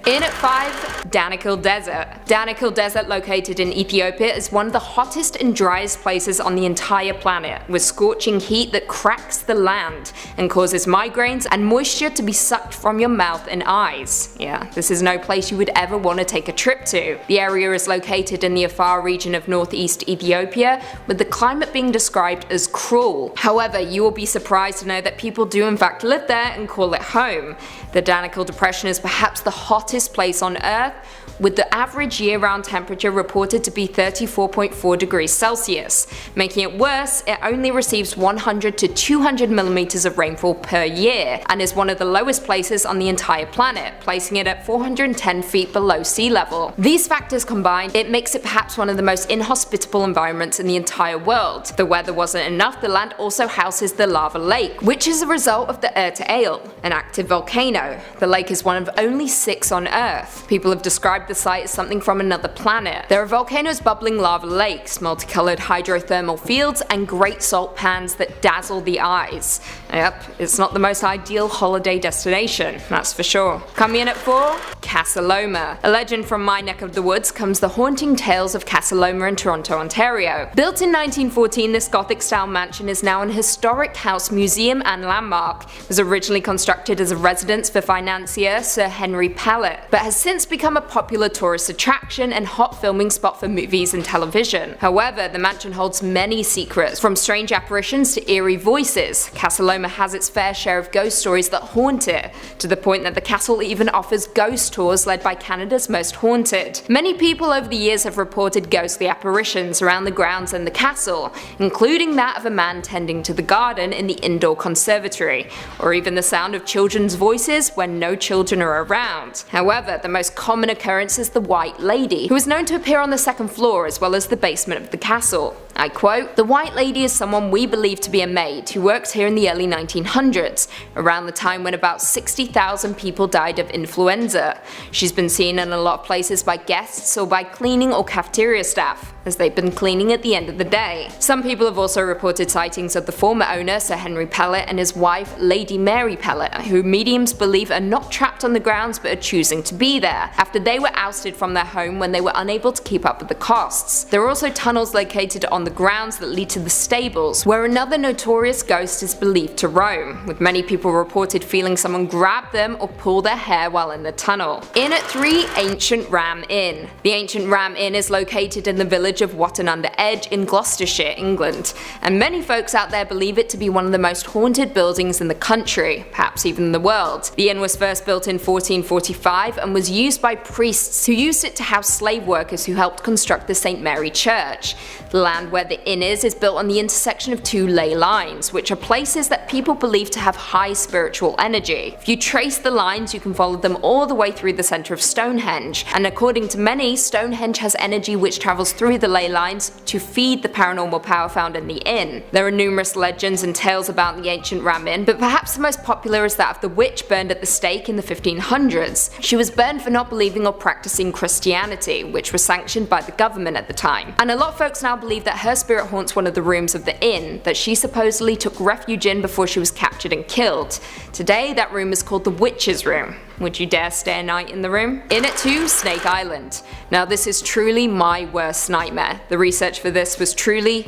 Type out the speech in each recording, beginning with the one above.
In at 5, Danakil Desert. Danakil Desert, located in Ethiopia, is one of the hottest and driest places on the entire planet, with scorching heat that cracks the land and causes migraines and moisture to be sucked from your mouth and eyes. Yeah, this is no place you would ever want to take a trip to. The area is located in the Afar region of northeast Ethiopia, with the climate being described as cruel. However, you will be surprised to know that people do in fact live there and call it home. The Danakil Depression is perhaps the hottest place on Earth, with the average year-round temperature reported to be 34.4 degrees Celsius. Making it worse, it only receives 100 to 200 millimeters of rainfall per year, and is one of the lowest places on the entire planet, placing it at 410 feet below sea level. These factors combined, it makes it perhaps one of the most inhospitable environments in the entire world. The weather wasn't enough, the land also houses the lava lake, which is a result of the Cahills, an active volcano. The lake is one of only 6 on Earth. People have described the site as something from another planet. There are volcanoes, bubbling lava lakes, multicolored hydrothermal fields, and great salt pans that dazzle the eyes. Yep, it's not the most ideal holiday destination, that's for sure. Coming in at 4, Casa Loma. A legend from my neck of the woods comes the haunting tales of Casa Loma in Toronto, Ontario. Built in 1914, this Gothic-style mansion is now an historic house, museum, and landmark. It was originally constructed as a residence for financier Sir Henry Pellet, but has since become a popular tourist attraction and hot filming spot for movies and television. However, the mansion holds many secrets, from strange apparitions to eerie voices. Casa Loma has its fair share of ghost stories that haunt it, to the point that the castle even offers ghost tours led by Canada's Most Haunted. Many people over the years have reported ghostly apparitions around the grounds and the castle, including that of a man tending to the garden in the indoor conservatory, or even the sound of children's voices when no children are around. However, the most common occurrence is the White Lady, who is known to appear on the second floor as well as the basement of the castle. I quote, "The White Lady is someone we believe to be a maid who worked here in the early 1900s, around the time when about 60,000 people died of influenza. She's been seen in a lot of places by guests or by cleaning or cafeteria staff, as they've been cleaning at the end of the day." Some people have also reported sightings of the former owner, Sir Henry Pellet, and his wife, Lady Mary Pellet, who mediums believe are not trapped on the grounds but are choosing to be there, after they were ousted from their home when they were unable to keep up with the costs. There are also tunnels located on the grounds that lead to the stables, where another notorious ghost is believed to roam, with many people reported feeling someone grab them or pull their hair while in the tunnel. In at 3, Ancient Ram Inn. The Ancient Ram Inn is located in the village of Watton-under-Edge in Gloucestershire, England, and many folks out there believe it to be one of the most haunted buildings in the country, perhaps even the world. The inn was first built in 1445 and was used by priests who used it to house slave workers who helped construct the St. Mary Church. The land where the inn is built on the intersection of 2 ley lines, which are places that people believe to have high spiritual energy. If you trace the lines, you can follow them all the way through the centre of Stonehenge, and according to many, Stonehenge has energy which travels through the ley lines to feed the paranormal power found in the inn. There are numerous legends and tales about the Ancient Ram Inn, but perhaps the most popular is that of the witch burned at the stake in the 1500s. She was burned for not believing or practicing Christianity, which was sanctioned by the government at the time. And a lot of folks now believe that her spirit haunts one of the rooms of the inn that she supposedly took refuge in before she was captured and killed. Today, that room is called the Witch's Room. Would you dare stay a night in the room? In at 2, Snake Island. Now this is truly my worst nightmare. The research for this was truly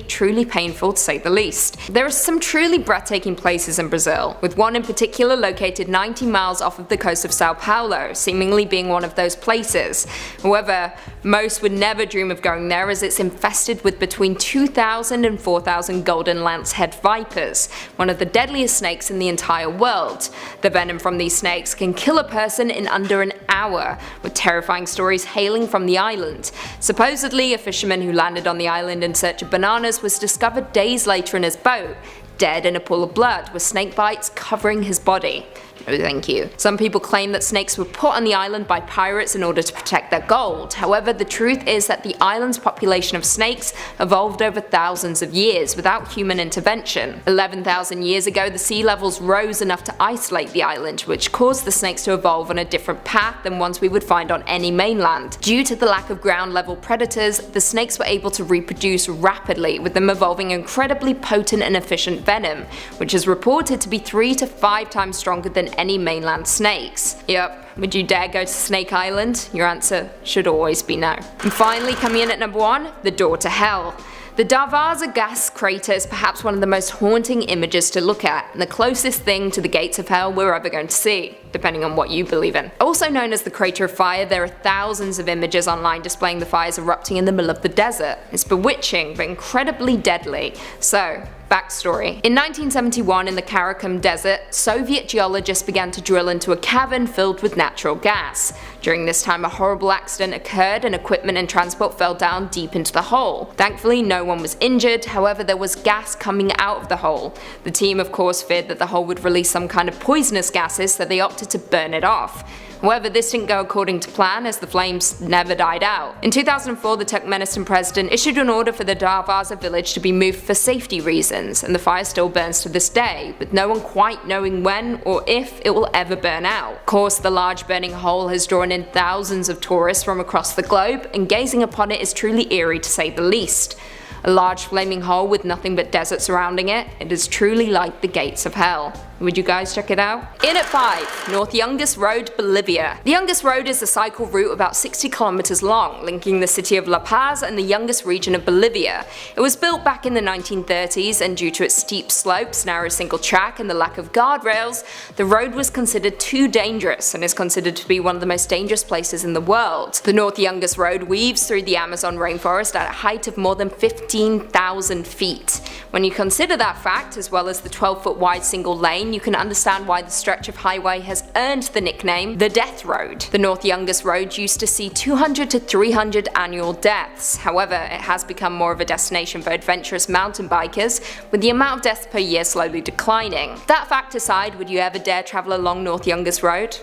painful to say the least. There are some truly breathtaking places in Brazil, with one in particular located 90 miles off of the coast of Sao Paulo, seemingly being one of those places. However, most would never dream of going there, as it's infested with between 2,000 and 4,000 golden lancehead vipers, one of the deadliest snakes in the entire world. The venom from these snakes can kill a person in under an hour, with terrifying stories hailing from the island. Supposedly, a fisherman who landed on the island in search of bananas was discovered days later in his boat, dead in a pool of blood, with snake bites covering his body. No thank you. Some people claim that snakes were put on the island by pirates in order to protect their gold. However, the truth is that the island's population of snakes evolved over thousands of years without human intervention. 11,000 years ago, the sea levels rose enough to isolate the island, which caused the snakes to evolve on a different path than ones we would find on any mainland. Due to the lack of ground level predators, the snakes were able to reproduce rapidly, with them evolving incredibly potent and efficient venom, which is reported to be 3 to 5 times stronger than any mainland snakes. Yep. Would you dare go to Snake Island? Your answer should always be no. And finally, coming in at number 1, the door to hell. The Darvaza gas crater is perhaps one of the most haunting images to look at, and the closest thing to the gates of hell we're ever going to see, depending on what you believe in. Also known as the Crater of Fire, there are thousands of images online displaying the fires erupting in the middle of the desert. It's bewitching, but incredibly deadly. So, backstory. In 1971, in the Catacombs Desert, Soviet geologists began to drill into a cavern filled with natural gas. During this time, a horrible accident occurred and equipment and transport fell down deep into the hole. Thankfully, no one was injured, however there was gas coming out of the hole. The team of course feared that the hole would release some kind of poisonous gases, so they opted to burn it off. However, this didn't go according to plan, as the flames never died out. In 2004, the Turkmenistan president issued an order for the Darvaza village to be moved for safety reasons, and the fire still burns to this day, with no one quite knowing when or if it will ever burn out. Of course, the large burning hole has drawn in thousands of tourists from across the globe, and gazing upon it is truly eerie to say the least. A large flaming hole with nothing but desert surrounding it, it is truly like the gates of hell. Would you guys check it out? In at 5, North Youngest Road, Bolivia. The Youngest Road is a cycle route about 60 kilometers long, linking the city of La Paz and the Youngest region of Bolivia. It was built back in the 1930s, and due to its steep slopes, narrow single track, and the lack of guardrails, the road was considered too dangerous and is considered to be one of the most dangerous places in the world. The North Youngest Road weaves through the Amazon rainforest at a height of more than 15,000 feet. When you consider that fact, as well as the 12-foot wide single lane, you can understand why the stretch of highway has earned the nickname the Death Road. The North Youngest Road used to see 200 to 300 annual deaths. However, it has become more of a destination for adventurous mountain bikers, with the amount of deaths per year slowly declining. That fact aside, would you ever dare travel along North Youngest Road?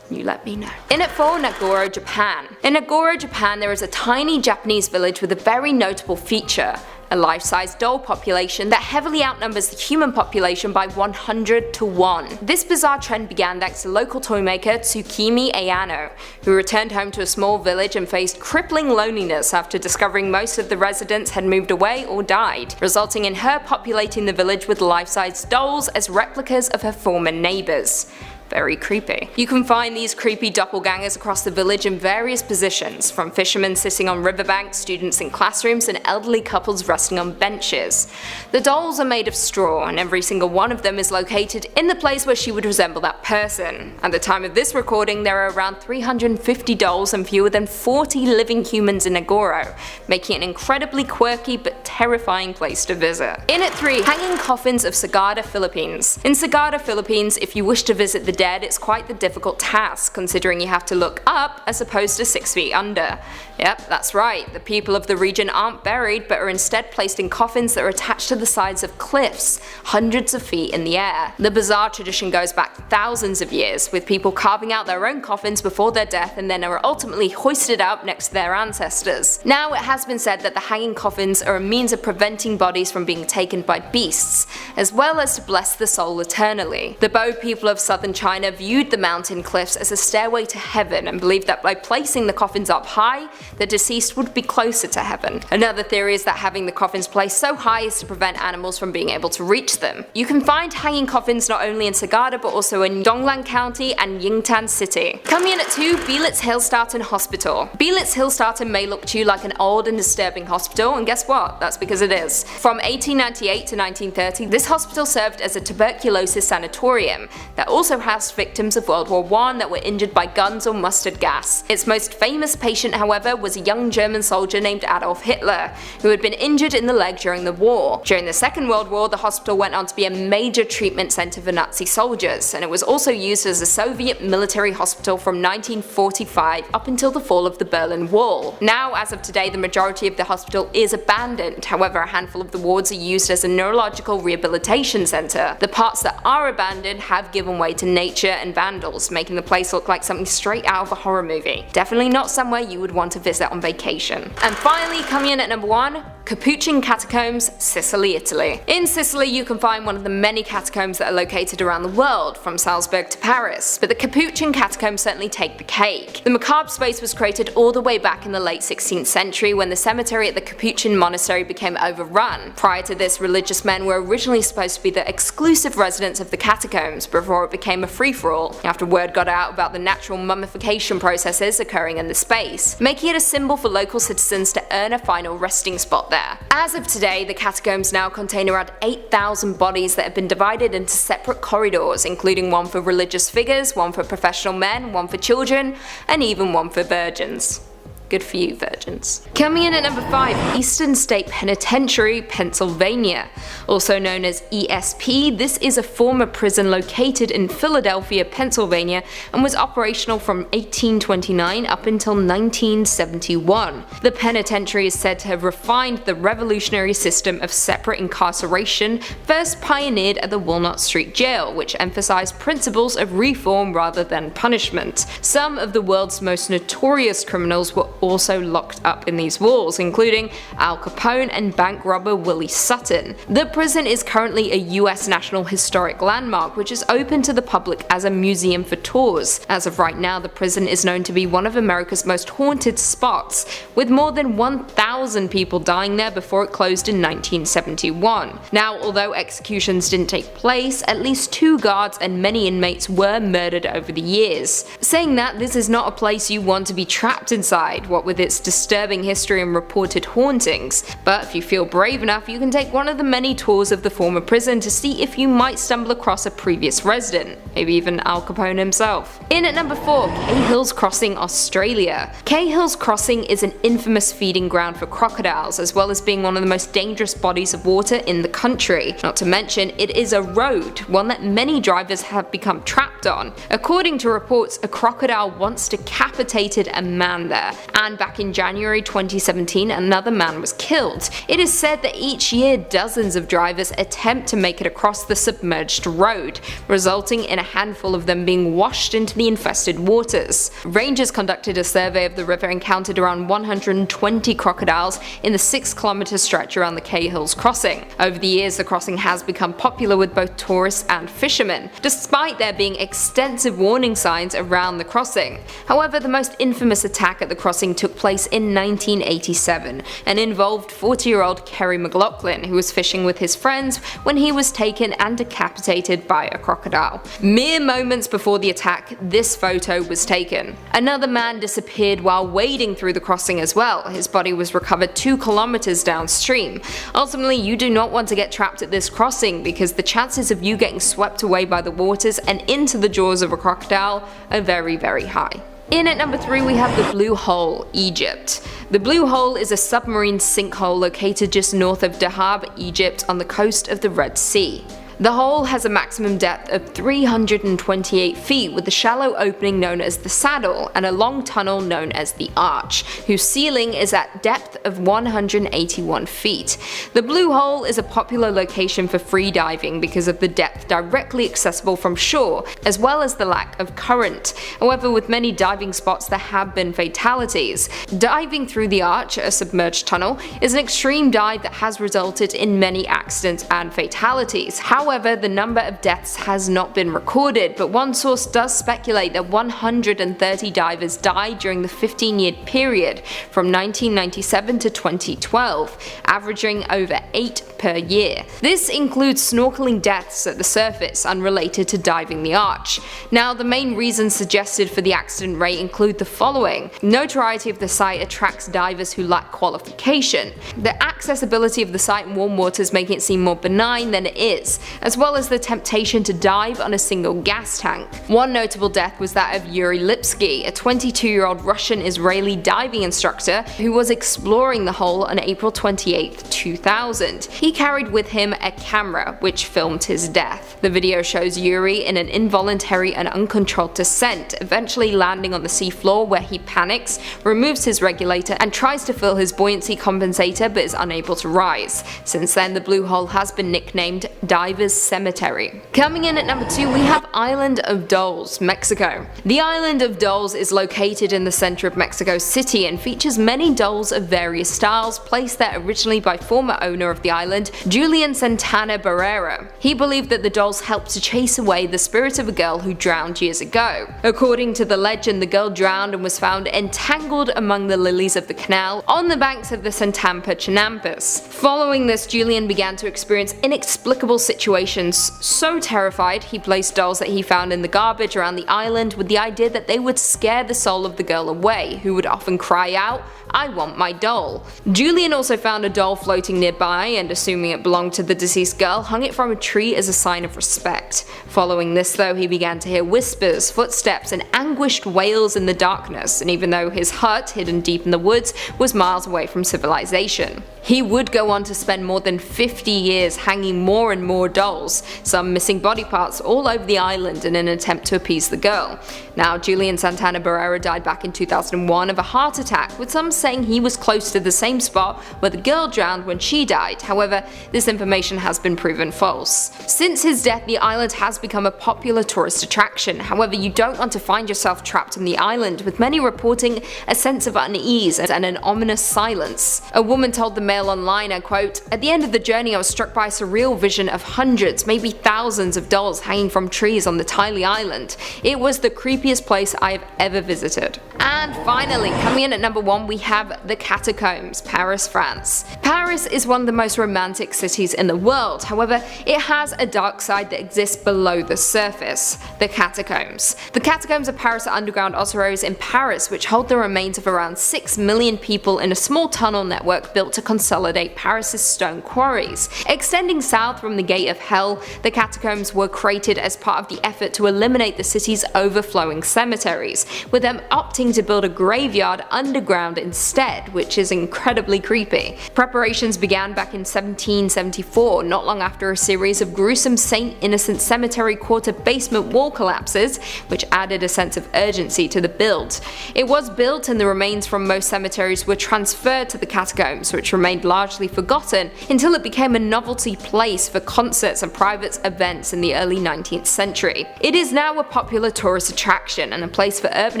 You let me know. In at 4, Nagoro, Japan. In Nagoro, Japan, there is a tiny Japanese village with a very notable feature: a life-size doll population that heavily outnumbers the human population by 100 to 1. This bizarre trend began thanks to local toy maker Tsukimi Ayano, who returned home to a small village and faced crippling loneliness after discovering most of the residents had moved away or died, resulting in her populating the village with life-size dolls as replicas of her former neighbors. Very creepy. You can find these creepy doppelgangers across the village in various positions, from fishermen sitting on riverbanks, students in classrooms, and elderly couples resting on benches. The dolls are made of straw, and every single one of them is located in the place where she would resemble that person. At the time of this recording, there are around 350 dolls and fewer than 40 living humans in Nagoro, making it an incredibly quirky but terrifying place to visit. In at 3, Hanging Coffins of Sagada, Philippines. In Sagada, Philippines, if you wish to visit the dead, it's quite the difficult task, considering you have to look up as opposed to 6 feet under. Yep, that's right, the people of the region aren't buried but are instead placed in coffins that are attached to the sides of cliffs, hundreds of feet in the air. The bizarre tradition goes back thousands of years, with people carving out their own coffins before their death and then are ultimately hoisted up next to their ancestors. Now, it has been said that the hanging coffins are a means of preventing bodies from being taken by beasts, as well as to bless the soul eternally. The Bo people of southern China viewed the mountain cliffs as a stairway to heaven and believed that by placing the coffins up high, the deceased would be closer to heaven. Another theory is that having the coffins placed so high is to prevent animals from being able to reach them. You can find hanging coffins not only in Sagada but also in Donglan County and Yingtan City. Coming in at 2, Belitz Statten Hospital. Belitz Statten may look to you like an old and disturbing hospital, and guess what? That's because it is. From 1898 to 1930, this hospital served as a tuberculosis sanatorium that also housed victims of World War I that were injured by guns or mustard gas. Its most famous patient, however, was a young German soldier named Adolf Hitler, who had been injured in the leg during the war. During the Second World War, the hospital went on to be a major treatment center for Nazi soldiers, and it was also used as a Soviet military hospital from 1945 up until the fall of the Berlin Wall. Now, as of today, the majority of the hospital is abandoned. However, a handful of the wards are used as a neurological rehabilitation center. The parts that are abandoned have given way to nature and vandals, making the place look like something straight out of a horror movie. Definitely not somewhere you would want to visit on vacation. And finally, coming in at number 1, Capuchin Catacombs, Sicily, Italy. In Sicily you can find one of the many catacombs that are located around the world, from Salzburg to Paris, but the Capuchin Catacombs certainly take the cake. The macabre space was created all the way back in the late 16th century when the cemetery at the Capuchin monastery became overrun. Prior to this, religious men were originally supposed to be the exclusive residents of the catacombs before it became a free-for-all, after word got out about the natural mummification processes occurring in the space, making it a symbol for local citizens to earn a final resting spot there. As of today, the catacombs now contain around 8,000 bodies that have been divided into separate corridors, including one for religious figures, one for professional men, one for children, and even one for virgins. Good for you, virgins. Coming in at number 5, Eastern State Penitentiary, Pennsylvania. Also known as ESP, this is a former prison located in Philadelphia, Pennsylvania, and was operational from 1829 up until 1971. The penitentiary is said to have refined the revolutionary system of separate incarceration first pioneered at the Walnut Street Jail, which emphasized principles of reform rather than punishment. Some of the world's most notorious criminals were also locked up in these walls, including Al Capone and bank robber Willie Sutton. The prison is currently a US National Historic Landmark, which is open to the public as a museum for tours. As of right now, the prison is known to be one of America's most haunted spots, with more than 1,000 people dying there before it closed in 1971. Now, although executions didn't take place, at least 2 guards and many inmates were murdered over the years. Saying that, this is not a place you want to be trapped inside, what with its disturbing history and reported hauntings, but if you feel brave enough, you can take one of the many tours of the former prison to see if you might stumble across a previous resident, maybe even Al Capone himself. In at number 4, Cahills Crossing, Australia. Cahills Crossing is an infamous feeding ground for crocodiles, as well as being one of the most dangerous bodies of water in the country. Not to mention, it is a road, one that many drivers have become trapped on. According to reports, a crocodile once decapitated a man there, and back in January 2017 another man was killed. It is said that each year dozens of drivers attempt to make it across the submerged road, resulting in a handful of them being washed into the infested waters. Rangers conducted a survey of the river and counted around 120 crocodiles in the 6-kilometer stretch around the Cahills Crossing. Over the years, the crossing has become popular with both tourists and fishermen, despite there being extensive warning signs around the crossing. However, the most infamous attack at the crossing took place in 1987 and involved 40-year-old Kerry McLaughlin, who was fishing with his friends when he was taken and decapitated by a crocodile. Mere moments before the attack, this photo was taken. Another man disappeared while wading through the crossing as well. His body was recovered 2 kilometers downstream. Ultimately, you do not want to get trapped at this crossing because the chances of you getting swept away by the waters and into the jaws of a crocodile are very, very high. In at number 3 we have the Blue Hole, Egypt. The Blue Hole is a submarine sinkhole located just north of Dahab, Egypt, on the coast of the Red Sea. The hole has a maximum depth of 328 feet with a shallow opening known as the Saddle and a long tunnel known as the Arch, whose ceiling is at depth of 181 feet. The Blue Hole is a popular location for free diving because of the depth directly accessible from shore, as well as the lack of current. However, with many diving spots there have been fatalities. Diving through the Arch, a submerged tunnel, is an extreme dive that has resulted in many accidents and fatalities. However, the number of deaths has not been recorded, but one source does speculate that 130 divers died during the 15-year period from 1997 to 2012, averaging over 8 per year. This includes snorkeling deaths at the surface unrelated to diving the Arch. Now, the main reasons suggested for the accident rate include the following. Notoriety of the site attracts divers who lack qualification. The accessibility of the site in warm waters making it seem more benign than it is, as well as the temptation to dive on a single gas tank. One notable death was that of Yuri Lipsky, a 22-year-old Russian-Israeli diving instructor who was exploring the hole on April 28, 2000. He carried with him a camera, which filmed his death. The video shows Yuri in an involuntary and uncontrolled descent, eventually landing on the seafloor where he panics, removes his regulator, and tries to fill his buoyancy compensator but is unable to rise. Since then, the Blue Hole has been nicknamed Divers Flanders Cemetery. Coming in at number 2, we have Island of Dolls, Mexico. The Island of Dolls is located in the center of Mexico City and features many dolls of various styles placed there originally by former owner of the island, Julian Santana Barrera. He believed that the dolls helped to chase away the spirit of a girl who drowned years ago. According to the legend, the girl drowned and was found entangled among the lilies of the canal on the banks of the Santampa Chinampas. Following this, Julian began to experience inexplicable situations. So terrified, he placed dolls that he found in the garbage around the island with the idea that they would scare the soul of the girl away, who would often cry out, "I want my doll." Julian also found a doll floating nearby and, assuming it belonged to the deceased girl, hung it from a tree as a sign of respect. Following this though, he began to hear whispers, footsteps, and anguished wails in the darkness, and even though his hut, hidden deep in the woods, was miles away from civilization. He would go on to spend more than 50 years hanging more and more dolls, some missing body parts all over the island in an attempt to appease the girl. Now, Julian Santana Barrera died back in 2001 of a heart attack, with some saying he was close to the same spot where the girl drowned when she died. However, this information has been proven false. Since his death, the island has become a popular tourist attraction. However, you don't want to find yourself trapped on the island, with many reporting a sense of unease and an ominous silence. A woman told the Mail Online, I quote, "At the end of the journey, I was struck by a surreal vision of hundreds, maybe thousands of dolls hanging from trees on the tiny island. It was the creepiest place I have ever visited." And finally, coming in at number 1, we have the Catacombs, Paris, France. Paris is one of the most romantic cities in the world. However, it has a dark side that exists below the surface: the Catacombs. The Catacombs of Paris are underground ossuaries in Paris, which hold the remains of around 6 million people in a small tunnel network built to consolidate Paris's stone quarries. Extending south from the Gate of Hell, the Catacombs were created as part of the effort to eliminate the city's overflowing cemeteries, with them opting to build a graveyard underground instead, which is incredibly creepy. Preparations began back in 1774, not long after a series of gruesome St. Innocent Cemetery Quarter basement wall collapses, which added a sense of urgency to the build. It was built and the remains from most cemeteries were transferred to the Catacombs, which remained largely forgotten until it became a novelty place for concerts and private events in the early 19th century. It is now a popular tourist attraction and a place for urban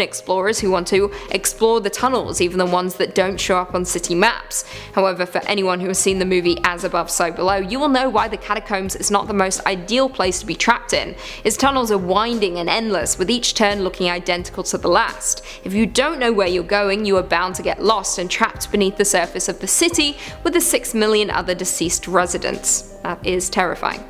explorers who want to explore the tunnels, even the ones that don't show up on city maps. However, for anyone who has seen the movie As Above, So Below, you will know why the Catacombs is not the most ideal place to be trapped in. Its tunnels are winding and endless, with each turn looking identical to the last. If you don't know where you're going, you are bound to get lost and trapped beneath the surface of the city with the 6 million other deceased residents. That is terrifying.